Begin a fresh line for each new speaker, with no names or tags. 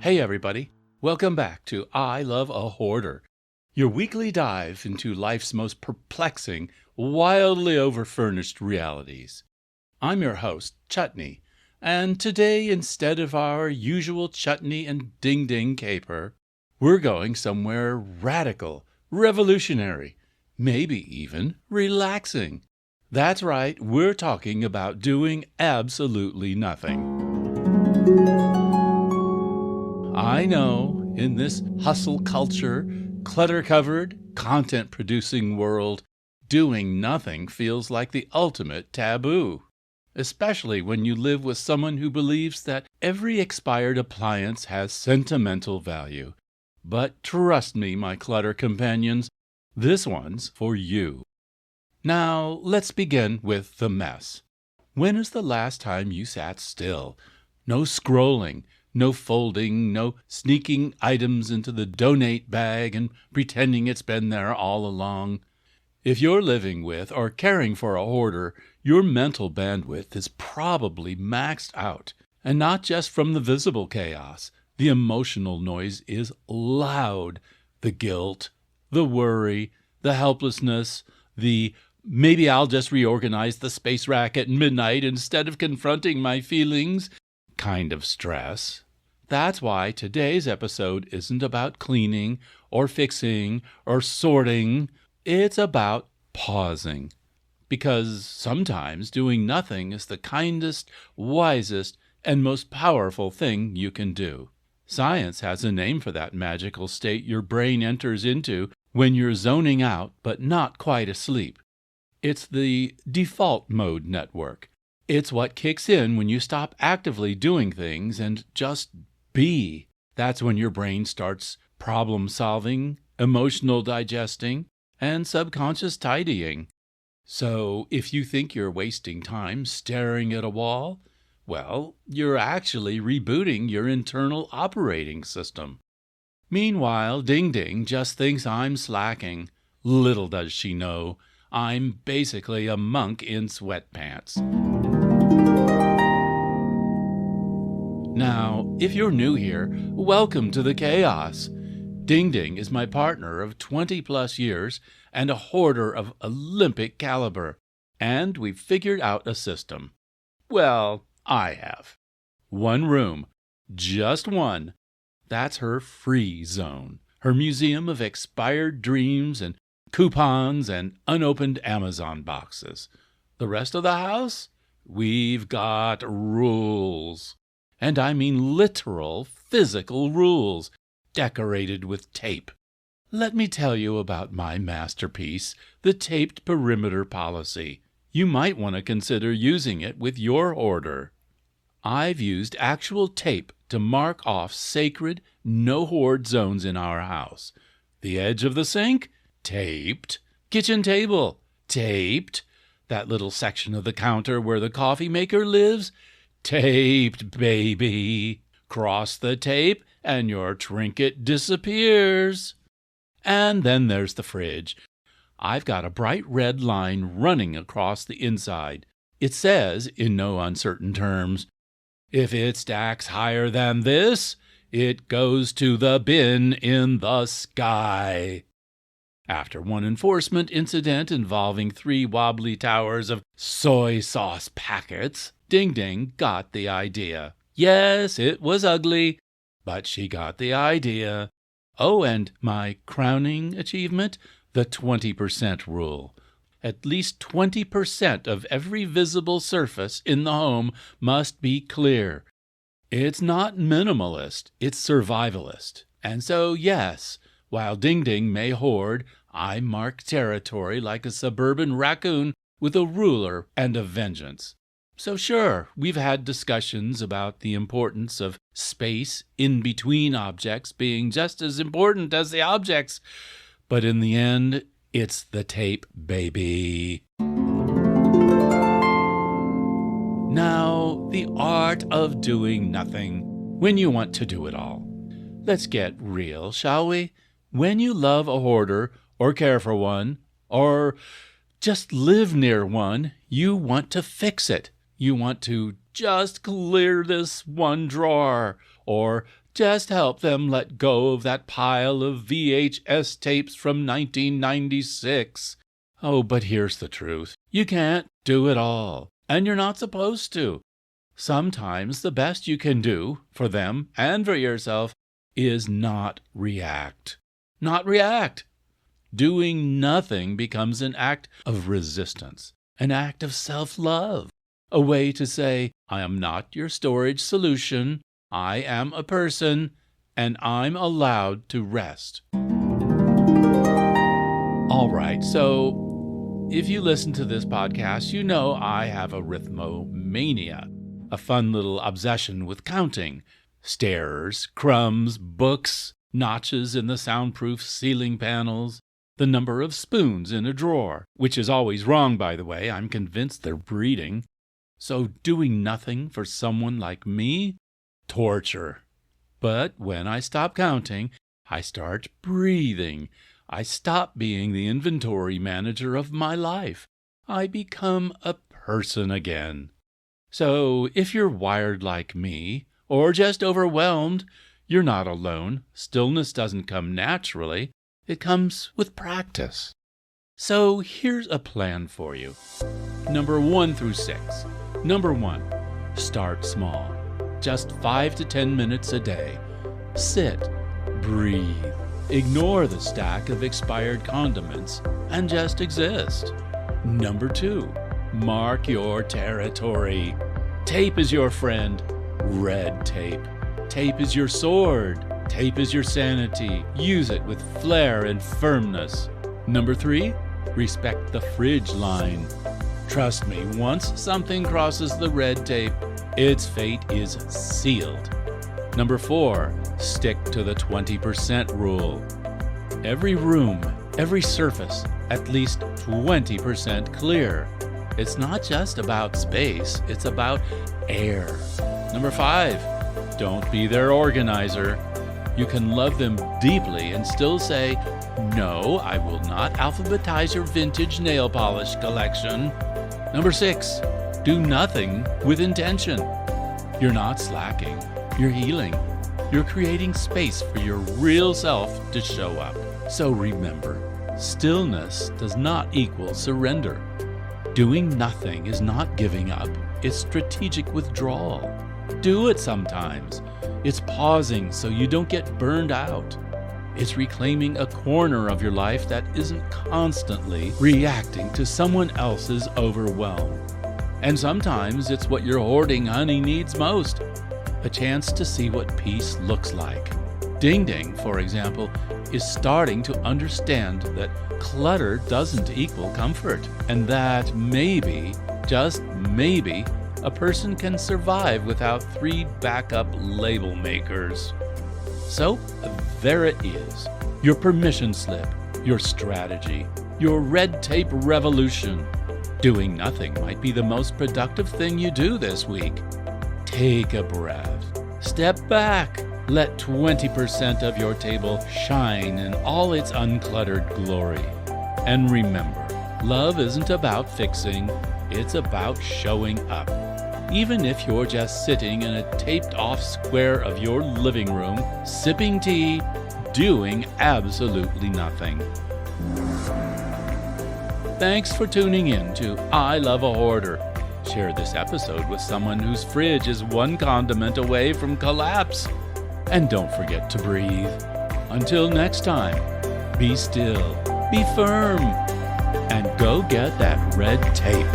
Hey everybody, welcome back to I Love a Hoarder, your weekly dive into life's most perplexing, wildly overfurnished realities. I'm your host, Chutney, and today instead of our usual chutney and ding-ding caper, we're going somewhere radical, revolutionary, maybe even relaxing. That's right, we're talking about doing absolutely nothing. I know, in this hustle culture, clutter-covered, content-producing world, doing nothing feels like the ultimate taboo, especially when you live with someone who believes that every expired appliance has sentimental value. But trust me, my clutter companions, this one's for you. Now, let's begin with the mess. When is the last time you sat still? No scrolling, no folding, no sneaking items into the donate bag and pretending it's been there all along. If you're living with or caring for a hoarder, your mental bandwidth is probably maxed out. And not just from the visible chaos. The emotional noise is loud. The guilt, the worry, the helplessness, the maybe I'll just reorganize the space rack at midnight instead of confronting my feelings kind of stress. That's why today's episode isn't about cleaning or fixing or sorting. It's about pausing. Because sometimes doing nothing is the kindest, wisest, and most powerful thing you can do. Science has a name for that magical state your brain enters into when you're zoning out but not quite asleep. It's the default mode network. It's what kicks in when you stop actively doing things and just be. That's when your brain starts problem solving, emotional digesting, and subconscious tidying. So if you think you're wasting time staring at a wall, well, you're actually rebooting your internal operating system. Meanwhile, Ding Ding just thinks I'm slacking. Little does she know, I'm basically a monk in sweatpants. Now, if you're new here, welcome to the chaos. Ding Ding is my partner of 20-plus years and a hoarder of Olympic caliber, and we've figured out a system. Well, I have. One room, just one. That's her free zone, her museum of expired dreams and coupons and unopened Amazon boxes. The rest of the house? We've got rules. And I mean literal, physical rules, decorated with tape. Let me tell you about my masterpiece, the taped perimeter policy. You might want to consider using it with your hoarder. I've used actual tape to mark off sacred, no-hoard zones in our house. The edge of the sink? Taped. Kitchen table? Taped. That little section of the counter where the coffee maker lives? Taped, baby. Cross the tape and your trinket disappears. And then there's the fridge. I've got a bright red line running across the inside. It says, in no uncertain terms, if it stacks higher than this, it goes to the bin in the sky. After one enforcement incident involving 3 wobbly towers of soy sauce packets, Ding Ding got the idea. Yes, it was ugly, but she got the idea. Oh, and my crowning achievement, the 20% rule. At least 20% of every visible surface in the home must be clear. It's not minimalist, it's survivalist. And so, yes, while Ding Ding may hoard, I mark territory like a suburban raccoon with a ruler and a vengeance. So sure, we've had discussions about the importance of space in between objects being just as important as the objects, but in the end, it's the tape, baby. Now, the art of doing nothing when you want to do it all. Let's get real, shall we? When you love a hoarder, or care for one, or just live near one, you want to fix it. You want to just clear this one drawer, or just help them let go of that pile of VHS tapes from 1996. Oh, but here's the truth. You can't do it all, and you're not supposed to. Sometimes the best you can do for them and for yourself is not react. Not react. Doing nothing becomes an act of resistance, an act of self-love, a way to say, I am not your storage solution, I am a person, and I'm allowed to rest. All right, so if you listen to this podcast, you know I have a rhythmomania, a fun little obsession with counting. Stairs, crumbs, books, notches in the soundproof ceiling panels, the number of spoons in a drawer, which is always wrong, by the way. I'm convinced they're breeding. So doing nothing for someone like me? Torture. But when I stop counting, I start breathing. I stop being the inventory manager of my life. I become a person again. So if you're wired like me, or just overwhelmed, you're not alone. Stillness doesn't come naturally. It comes with practice. So here's a plan for you. Number 1 through 6. Number 1, start small. Just 5 to 10 minutes a day. Sit, breathe, ignore the stack of expired condiments, and just exist. Number 2, mark your territory. Tape is your friend. Red tape. Tape is your sword. Tape is your sanity. Use it with flair and firmness. Number 3, respect the fridge line. Trust me, once something crosses the red tape, its fate is sealed. Number 4, stick to the 20% rule. Every room, every surface, at least 20% clear. It's not just about space, it's about air. Number 5, don't be their organizer. You can love them deeply and still say, no, I will not alphabetize your vintage nail polish collection. Number 6, do nothing with intention. You're not slacking, you're healing. You're creating space for your real self to show up. So remember, stillness does not equal surrender. Doing nothing is not giving up, it's strategic withdrawal. Do it sometimes. It's pausing so you don't get burned out. It's reclaiming a corner of your life that isn't constantly reacting to someone else's overwhelm. And sometimes it's what your hoarding honey needs most, a chance to see what peace looks like. Ding Ding, for example, is starting to understand that clutter doesn't equal comfort, and that maybe, just maybe, a person can survive without 3 backup label makers. So, there it is. Your permission slip, your strategy, your red tape revolution. Doing nothing might be the most productive thing you do this week. Take a breath. Step back. Let 20% of your table shine in all its uncluttered glory. And remember, love isn't about fixing, it's about showing up. Even if you're just sitting in a taped-off square of your living room, sipping tea, doing absolutely nothing. Thanks for tuning in to I Love a Hoarder. Share this episode with someone whose fridge is one condiment away from collapse. And don't forget to breathe. Until next time, be still, be firm, and go get that red tape.